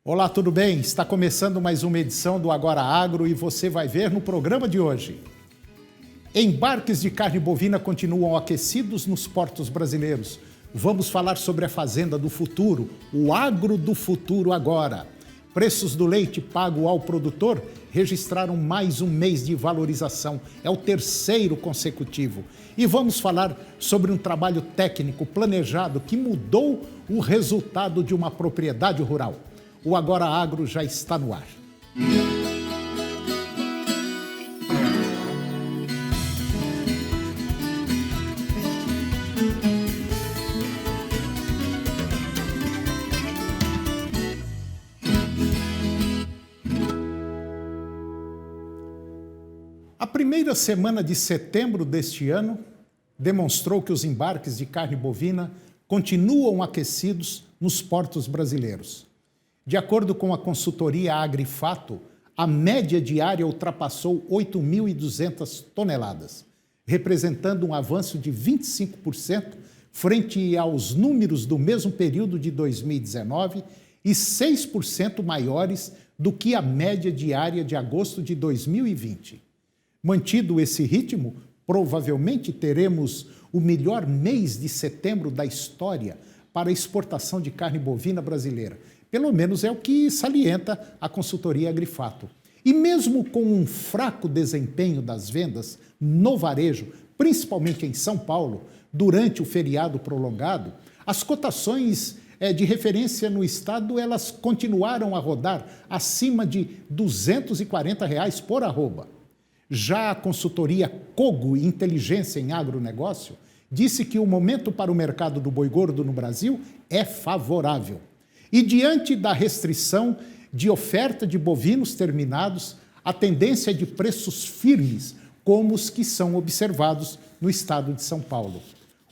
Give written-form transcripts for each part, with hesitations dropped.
Olá, tudo bem? Está começando mais uma edição do Agora Agro e você vai ver no programa de hoje. Embarques de carne bovina continuam aquecidos nos portos brasileiros. Vamos falar sobre a fazenda do futuro, o agro do futuro agora. Preços do leite pago ao produtor registraram mais um mês de valorização. É o terceiro consecutivo. E vamos falar sobre um trabalho técnico planejado que mudou o resultado de uma propriedade rural. O Agora Agro já está no ar. A primeira semana de setembro deste ano demonstrou que os embarques de carne bovina continuam aquecidos nos portos brasileiros. De acordo com a consultoria Agrifato, a média diária ultrapassou 8.200 toneladas, representando um avanço de 25% frente aos números do mesmo período de 2019 e 6% maiores do que a média diária de agosto de 2020. Mantido esse ritmo, provavelmente teremos o melhor mês de setembro da história para a exportação de carne bovina brasileira. Pelo menos é o que salienta a consultoria Agrifato. E mesmo com um fraco desempenho das vendas no varejo, principalmente em São Paulo, durante o feriado prolongado, as cotações de referência no estado elas continuaram a rodar acima de R$ 240 por arroba. Já a consultoria Cogo Inteligência em Agronegócio disse que o momento para o mercado do boi gordo no Brasil é favorável. E diante da restrição de oferta de bovinos terminados, a tendência é de preços firmes, como os que são observados no estado de São Paulo.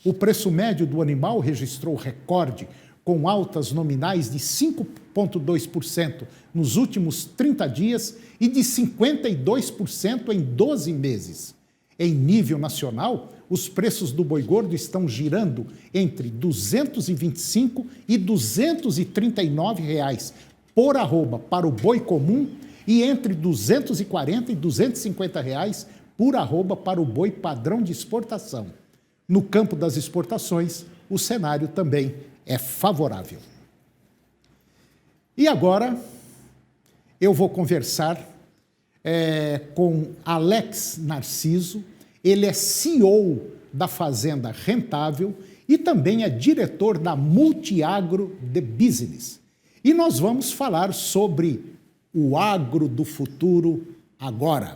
O preço médio do animal registrou recorde, com altas nominais de 5,2% nos últimos 30 dias e de 52% em 12 meses. Em nível nacional, os preços do boi gordo estão girando entre R$ 225 e R$ 239 por arroba para o boi comum e entre R$ 240 e R$ 250 por arroba para o boi padrão de exportação. No campo das exportações, o cenário também é favorável. E agora eu vou conversar com Alex Narciso. Ele é CEO da Fazenda Rentável e também é diretor da Multiagro The Business. E nós vamos falar sobre o agro do futuro agora.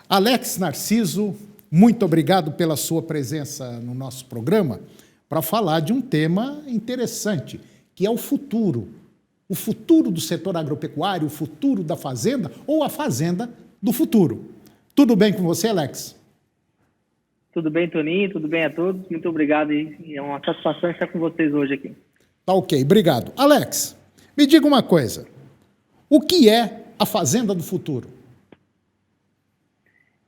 Alex Narciso, muito obrigado pela sua presença no nosso programa para falar de um tema interessante, que é o futuro. O futuro do setor agropecuário, o futuro da fazenda ou a fazenda do futuro. Tudo bem com você, Alex? Tudo bem, Toninho? Tudo bem a todos? Muito obrigado. É uma satisfação estar com vocês hoje aqui. Tá ok, obrigado. Alex, me diga uma coisa. O que é a fazenda do futuro?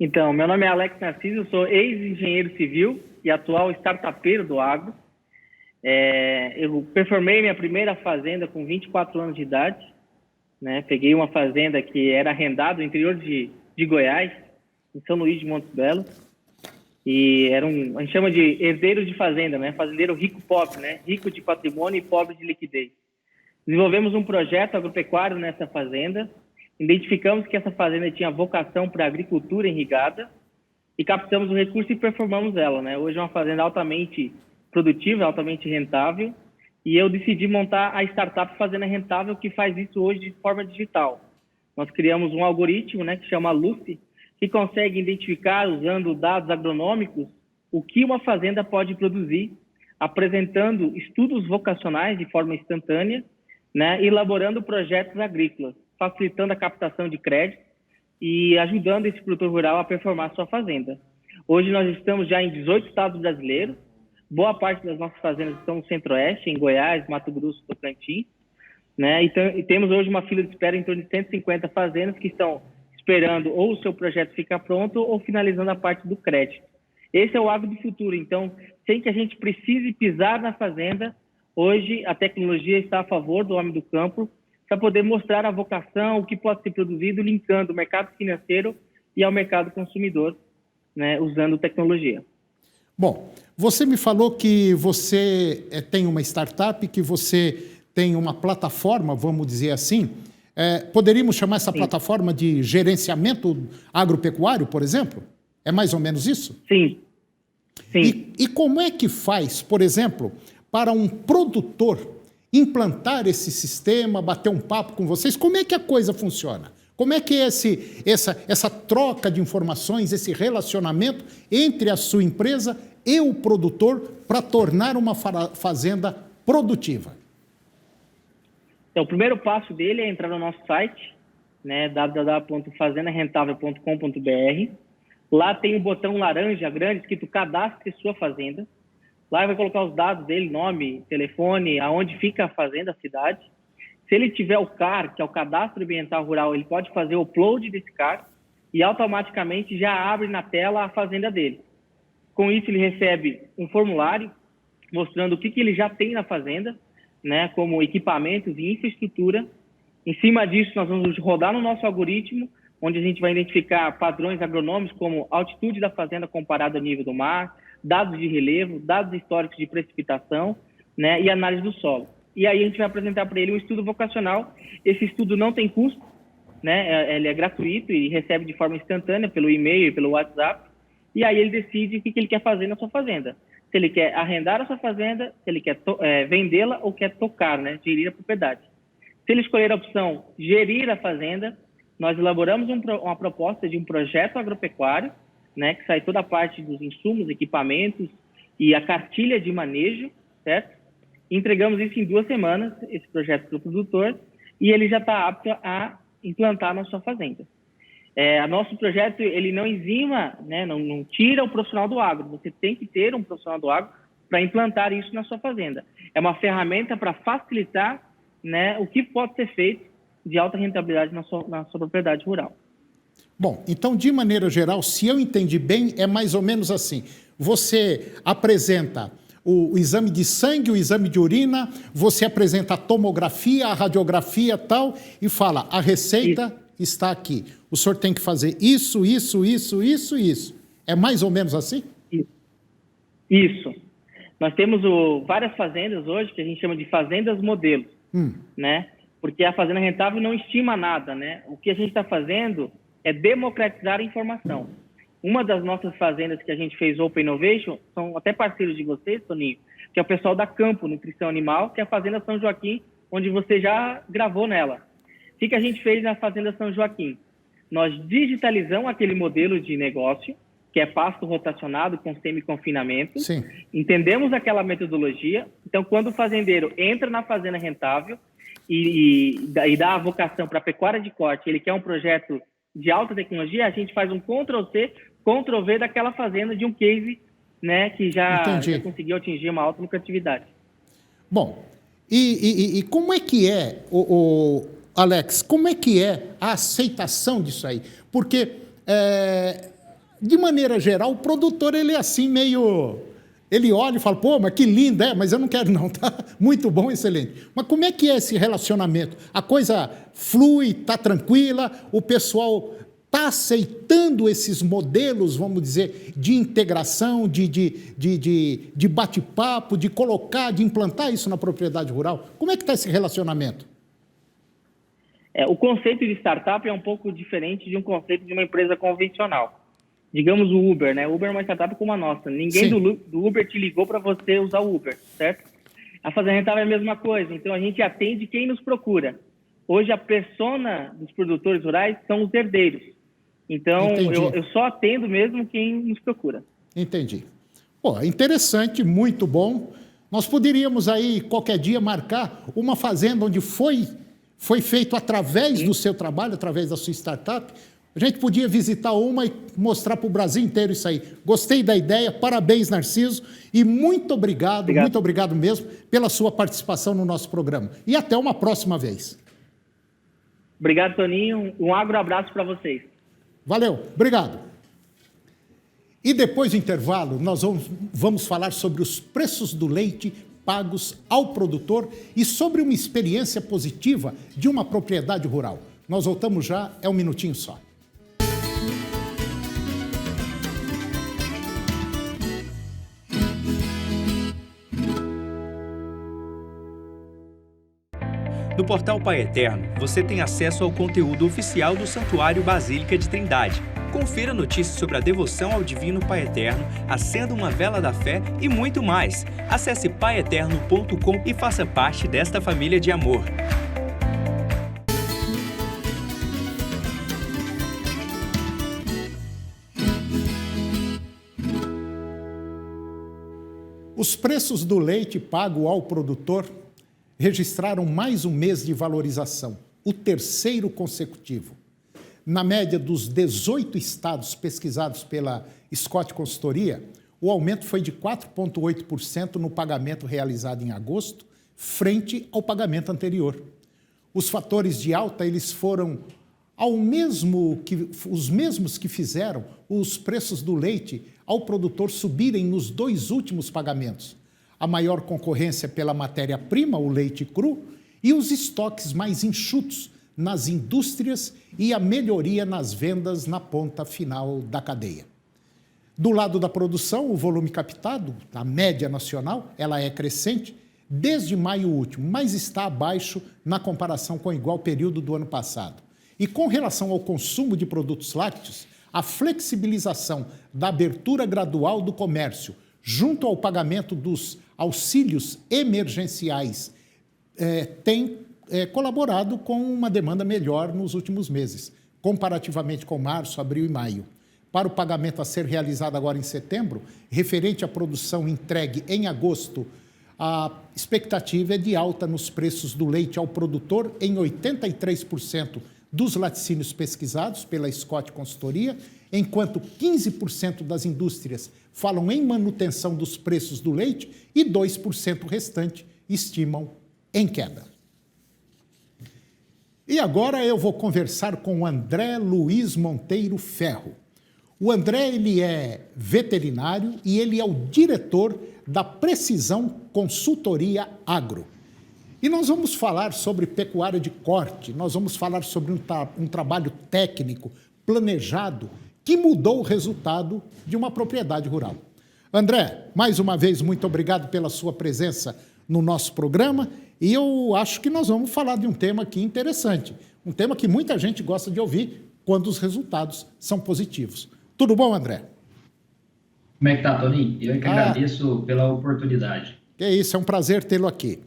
Então, meu nome é Alex Narciso, eu sou ex-engenheiro civil e atual startupeiro do agro. Eu performei minha primeira fazenda com 24 anos de idade. Né? Peguei uma fazenda que era arrendada no interior de Goiás, em São Luís de Montes Belos. E a gente chama de herdeiro de fazenda, né? Fazendeiro rico-pobre, né? Rico de patrimônio e pobre de liquidez. Desenvolvemos um projeto agropecuário nessa fazenda, identificamos que essa fazenda tinha vocação para agricultura irrigada e captamos o recurso e performamos ela, né? Hoje é uma fazenda altamente produtiva, altamente rentável, e eu decidi montar a startup Fazenda Rentável, que faz isso hoje de forma digital. Nós criamos um algoritmo, né, que chama Lucy, que consegue identificar, usando dados agronômicos, o que uma fazenda pode produzir, apresentando estudos vocacionais de forma instantânea, né, elaborando projetos agrícolas, facilitando a captação de crédito e ajudando esse produtor rural a performar sua fazenda. Hoje nós estamos já em 18 estados brasileiros, boa parte das nossas fazendas estão no Centro-Oeste, em Goiás, Mato Grosso, Tocantins, né, e temos hoje uma fila de espera em torno de 150 fazendas que estão esperando ou o seu projeto ficar pronto ou finalizando a parte do crédito. Esse é o agro do futuro. Então, sem que a gente precise pisar na fazenda, hoje a tecnologia está a favor do homem do campo, para poder mostrar a vocação, o que pode ser produzido, linkando o mercado financeiro e ao mercado consumidor, né, usando tecnologia. Bom, você me falou que você tem uma startup, que você tem uma plataforma, vamos dizer assim. Poderíamos chamar essa plataforma de gerenciamento agropecuário, por exemplo? É mais ou menos isso? Sim. Sim. E como é que faz, por exemplo, para um produtor implantar esse sistema, bater um papo com vocês? Como é que a coisa funciona? Como é que é essa troca de informações, esse relacionamento entre a sua empresa e o produtor para tornar uma fazenda produtiva? Então, o primeiro passo dele é entrar no nosso site, né, www.fazendarentável.com.br. Lá tem um botão laranja grande escrito Cadastre Sua Fazenda. Lá vai colocar os dados dele, nome, telefone, aonde fica a fazenda, a cidade. Se ele tiver o CAR, que é o Cadastro Ambiental Rural, ele pode fazer o upload desse CAR e automaticamente já abre na tela a fazenda dele. Com isso, ele recebe um formulário mostrando o que ele já tem na fazenda, né, como equipamentos e infraestrutura. Em cima disso, nós vamos rodar no nosso algoritmo, onde a gente vai identificar padrões agronômicos como altitude da fazenda comparada ao nível do mar, dados de relevo, dados históricos de precipitação, né, e análise do solo. E aí a gente vai apresentar para ele um estudo vocacional. Esse estudo não tem custo, né, ele é gratuito e recebe de forma instantânea pelo e-mail e pelo WhatsApp. E aí ele decide o que ele quer fazer na sua fazenda. Se ele quer arrendar a sua fazenda, se ele quer vendê-la ou quer tocar, né, gerir a propriedade. Se ele escolher a opção gerir a fazenda, nós elaboramos uma proposta de um projeto agropecuário, né, que sai toda a parte dos insumos, equipamentos e a cartilha de manejo, certo? Entregamos isso em 2 semanas, esse projeto para o produtor, e ele já está apto a implantar na sua fazenda. Nosso projeto, ele não exima, né, não tira o profissional do agro. Você tem que ter um profissional do agro para implantar isso na sua fazenda. É uma ferramenta para facilitar, né, o que pode ser feito de alta rentabilidade na sua propriedade rural. Bom, então, de maneira geral, se eu entendi bem, é mais ou menos assim. Você apresenta o exame de sangue, o exame de urina, você apresenta a tomografia, a radiografia e tal, e fala, a receita está aqui. O senhor tem que fazer isso, isso, isso, isso e isso. É mais ou menos assim? Isso. Nós temos várias fazendas hoje que a gente chama de fazendas modelos, né? Porque a fazenda rentável não estima nada, né? O que a gente está fazendo é democratizar a informação. Uma das nossas fazendas que a gente fez Open Innovation, são até parceiros de vocês, Toninho, que é o pessoal da Campo Nutrição Animal, que é a Fazenda São Joaquim, onde você já gravou nela. O que a gente fez na Fazenda São Joaquim? Nós digitalizamos aquele modelo de negócio, que é pasto rotacionado com semi-confinamento. Sim. Entendemos aquela metodologia. Então, quando o fazendeiro entra na fazenda rentável e dá a vocação para a pecuária de corte, ele quer um projeto de alta tecnologia, a gente faz um Ctrl-C, Ctrl-V daquela fazenda de um case, né, que já conseguiu atingir uma alta lucratividade. Bom, e como é que é, Alex, como é que é a aceitação disso aí? Porque, de maneira geral, o produtor, ele é assim meio... Ele olha e fala, pô, mas que lindo, mas eu não quero não, tá? Muito bom, excelente. Mas como é que é esse relacionamento? A coisa flui, tá tranquila, o pessoal está aceitando esses modelos, vamos dizer, de integração, de bate-papo, de colocar, de implantar isso na propriedade rural? Como é que está esse relacionamento? O conceito de startup é um pouco diferente de um conceito de uma empresa convencional. Digamos o Uber, né? O Uber é uma startup como a nossa. Ninguém do Uber te ligou para você usar o Uber, certo? A Fazenda Rentável é a mesma coisa. Então, a gente atende quem nos procura. Hoje, a persona dos produtores rurais são os herdeiros. Então, eu só atendo mesmo quem nos procura. Entendi. Pô, interessante, muito bom. Nós poderíamos aí, qualquer dia, marcar uma fazenda onde foi feito através do seu trabalho, através da sua startup. A gente podia visitar uma e mostrar para o Brasil inteiro isso aí. Gostei da ideia, parabéns, Narciso, e muito obrigado mesmo pela sua participação no nosso programa. E até uma próxima vez. Obrigado, Toninho. Um abraço para vocês. Valeu, obrigado. E depois do intervalo, nós vamos falar sobre os preços do leite pagos ao produtor e sobre uma experiência positiva de uma propriedade rural. Nós voltamos já, é um minutinho só. No portal Pai Eterno, você tem acesso ao conteúdo oficial do Santuário Basílica de Trindade. Confira notícias sobre a devoção ao Divino Pai Eterno, acenda uma vela da fé e muito mais. Acesse paieterno.com e faça parte desta família de amor. Os preços do leite pago ao produtor registraram mais um mês de valorização, o terceiro consecutivo. Na média dos 18 estados pesquisados pela Scott Consultoria, o aumento foi de 4,8% no pagamento realizado em agosto, frente ao pagamento anterior. Os fatores de alta eles foram os mesmos que fizeram os preços do leite ao produtor subirem nos 2 últimos pagamentos. A maior concorrência pela matéria-prima, o leite cru, e os estoques mais enxutos nas indústrias e a melhoria nas vendas na ponta final da cadeia. Do lado da produção, o volume captado, a média nacional, ela é crescente desde maio último, mas está abaixo na comparação com o igual período do ano passado. E com relação ao consumo de produtos lácteos, a flexibilização da abertura gradual do comércio, junto ao pagamento dos auxílios emergenciais, tem colaborado com uma demanda melhor nos últimos meses, comparativamente com março, abril e maio. Para o pagamento a ser realizado agora em setembro, referente à produção entregue em agosto, a expectativa é de alta nos preços do leite ao produtor em 83% dos laticínios pesquisados pela Scott Consultoria, enquanto 15% das indústrias falam em manutenção dos preços do leite e 2% restante estimam em queda. E agora eu vou conversar com o André Luiz Monteiro Ferro. O André ele é veterinário e ele é o diretor da Precisão Consultoria Agro. E nós vamos falar sobre pecuária de corte, nós vamos falar sobre um trabalho técnico, planejado, que mudou o resultado de uma propriedade rural. André, mais uma vez, muito obrigado pela sua presença no nosso programa e eu acho que nós vamos falar de um tema aqui interessante, um tema que muita gente gosta de ouvir quando os resultados são positivos. Tudo bom, André? Como é que tá, Toninho? Eu que agradeço pela oportunidade. É isso, é um prazer tê-lo aqui.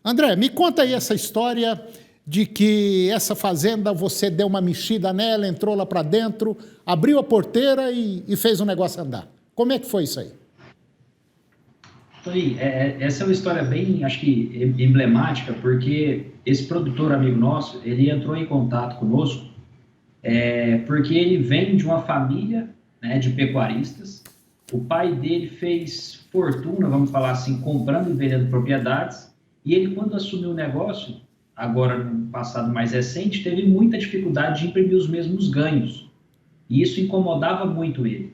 André, me conta aí essa história de que essa fazenda, você deu uma mexida nela, entrou lá para dentro, abriu a porteira e fez o negócio andar. Como é que foi isso aí? Toninho, essa é uma história bem, acho que, emblemática, porque esse produtor amigo nosso, ele entrou em contato conosco porque ele vem de uma família, né, de pecuaristas. O pai dele fez fortuna, vamos falar assim, comprando e vendendo propriedades. E ele, quando assumiu o negócio, agora no passado mais recente, teve muita dificuldade de imprimir os mesmos ganhos. E isso incomodava muito ele.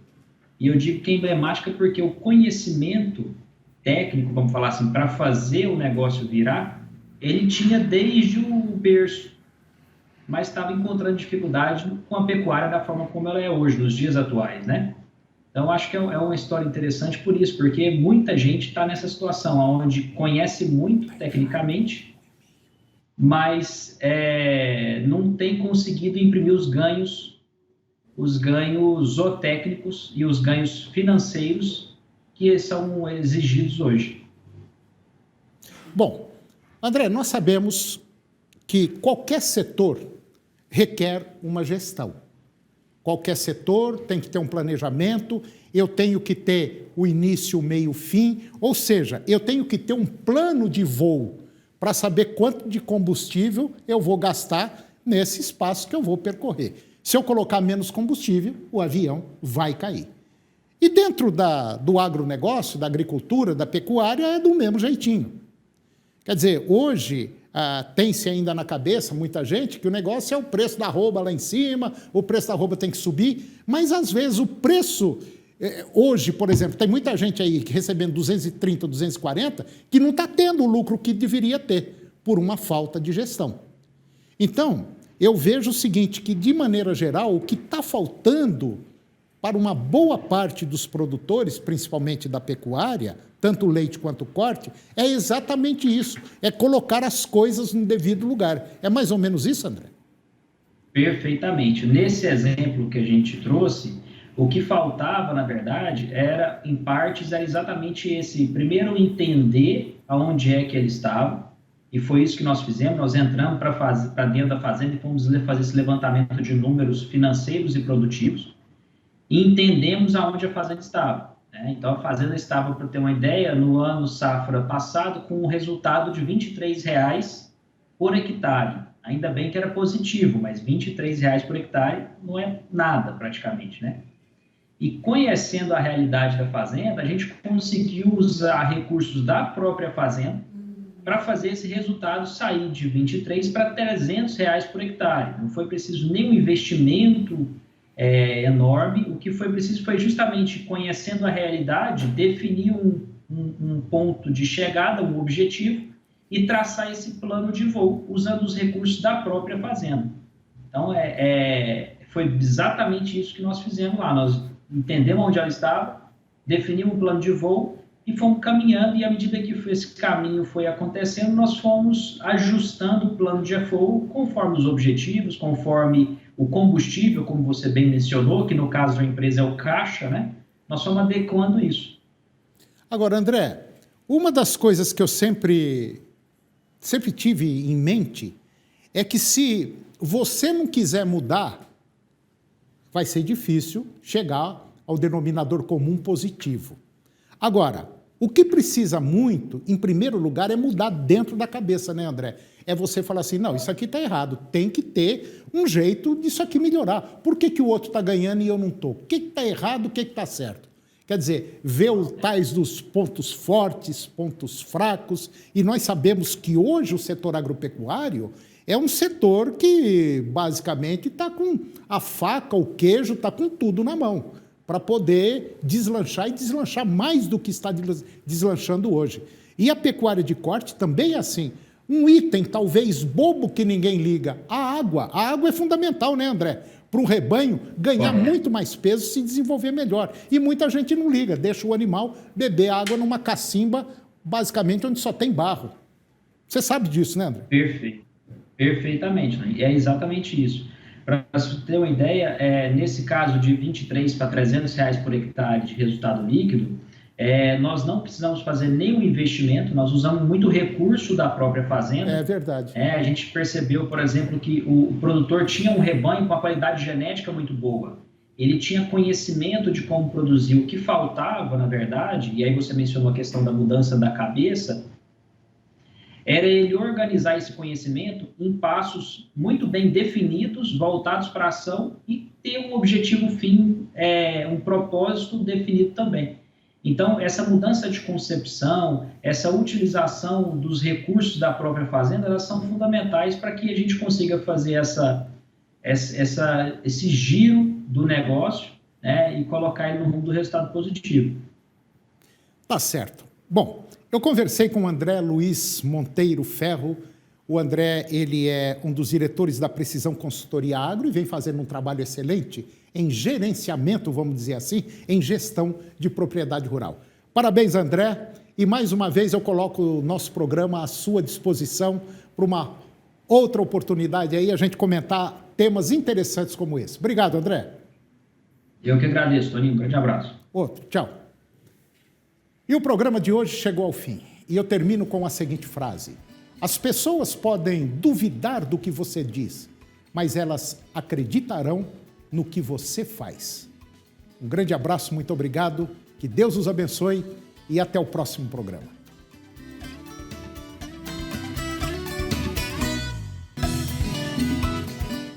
E eu digo que é emblemática porque o conhecimento técnico, vamos falar assim, para fazer o negócio virar, ele tinha desde o berço, mas estava encontrando dificuldade com a pecuária da forma como ela é hoje, nos dias atuais, né? Então, acho que é uma história interessante por isso, porque muita gente está nessa situação, onde conhece muito tecnicamente, mas não tem conseguido imprimir os ganhos zootécnicos e os ganhos financeiros que são exigidos hoje. Bom, André, nós sabemos que qualquer setor requer uma gestão. Qualquer setor tem que ter um planejamento, eu tenho que ter o início, o meio, o fim, ou seja, eu tenho que ter um plano de voo para saber quanto de combustível eu vou gastar nesse espaço que eu vou percorrer. Se eu colocar menos combustível, o avião vai cair. E dentro do agronegócio, da agricultura, da pecuária, é do mesmo jeitinho. Quer dizer, hoje tem-se ainda na cabeça, muita gente, que o negócio é o preço da arroba lá em cima, o preço da arroba tem que subir, mas às vezes o preço Hoje, por exemplo, tem muita gente aí recebendo 230, 240, que não está tendo o lucro que deveria ter, por uma falta de gestão. Então, eu vejo o seguinte, que de maneira geral, o que está faltando para uma boa parte dos produtores, principalmente da pecuária, tanto o leite quanto o corte, é exatamente isso, é colocar as coisas no devido lugar. É mais ou menos isso, André? Perfeitamente. Nesse exemplo que a gente trouxe, o que faltava, na verdade, era, em partes, era exatamente esse, primeiro, entender aonde é que ele estava, e foi isso que nós fizemos, nós entramos para dentro da fazenda e fomos fazer esse levantamento de números financeiros e produtivos, e entendemos aonde a fazenda estava. Né? Então, a fazenda estava, para ter uma ideia, no ano safra passado, com um resultado de R$ 23,00 por hectare. Ainda bem que era positivo, mas R$ 23,00 por hectare não é nada, praticamente, né? E conhecendo a realidade da fazenda, a gente conseguiu usar recursos da própria fazenda para fazer esse resultado sair de 23 para R$ 300,00 por hectare. Não foi preciso nenhum investimento enorme. O que foi preciso foi justamente, conhecendo a realidade, definir um ponto de chegada, um objetivo, e traçar esse plano de voo usando os recursos da própria fazenda. Então, foi exatamente isso que nós fizemos lá. Nós entendemos onde ela estava, definimos um plano de voo e fomos caminhando, e à medida que esse caminho foi acontecendo, nós fomos ajustando o plano de voo conforme os objetivos, conforme o combustível, como você bem mencionou, que no caso da empresa é o caixa, né? Nós fomos adequando isso. Agora, André, uma das coisas que eu sempre tive em mente é que se você não quiser mudar, vai ser difícil chegar ao denominador comum positivo. Agora, o que precisa muito, em primeiro lugar, é mudar dentro da cabeça, né, André? É você falar assim, não, isso aqui está errado, tem que ter um jeito disso aqui melhorar. Por que o outro está ganhando e eu não estou? O que está errado, o que está certo? Quer dizer, ver os tais dos pontos fortes, pontos fracos, e nós sabemos que hoje o setor agropecuário é um setor que basicamente está com a faca, o queijo, está com tudo na mão, para poder deslanchar e deslanchar mais do que está deslanchando hoje. E a pecuária de corte também é assim. Um item talvez bobo que ninguém liga, a água. A água é fundamental, né, André? Para um rebanho ganhar muito mais peso, se desenvolver melhor. E muita gente não liga, deixa o animal beber água numa cacimba, basicamente onde só tem barro. Você sabe disso, né, André? Perfeito. Perfeitamente, né? É exatamente isso. Para você ter uma ideia, nesse caso de 23 para R$ 300,00 por hectare de resultado líquido, nós não precisamos fazer nenhum investimento, nós usamos muito recurso da própria fazenda. É verdade. A gente percebeu, por exemplo, que o produtor tinha um rebanho com uma qualidade genética muito boa. Ele tinha conhecimento de como produzir. O que faltava, na verdade, e aí você mencionou a questão da mudança da cabeça, era ele organizar esse conhecimento em passos muito bem definidos, voltados para a ação, e ter um objetivo fim, um propósito definido também. Então, essa mudança de concepção, essa utilização dos recursos da própria fazenda, elas são fundamentais para que a gente consiga fazer esse giro do negócio, né, e colocar ele no rumo do resultado positivo. Tá certo. Bom, eu conversei com o André Luiz Monteiro Ferro. O André, ele é um dos diretores da Precisão Consultoria Agro e vem fazendo um trabalho excelente em gerenciamento, vamos dizer assim, em gestão de propriedade rural. Parabéns, André, e mais uma vez eu coloco o nosso programa à sua disposição para uma outra oportunidade aí, a gente comentar temas interessantes como esse. Obrigado, André. Eu que agradeço, Toninho. Um grande abraço. Outro, tchau. E o programa de hoje chegou ao fim, e eu termino com a seguinte frase: as pessoas podem duvidar do que você diz, mas elas acreditarão no que você faz. Um grande abraço, muito obrigado, que Deus os abençoe e até o próximo programa.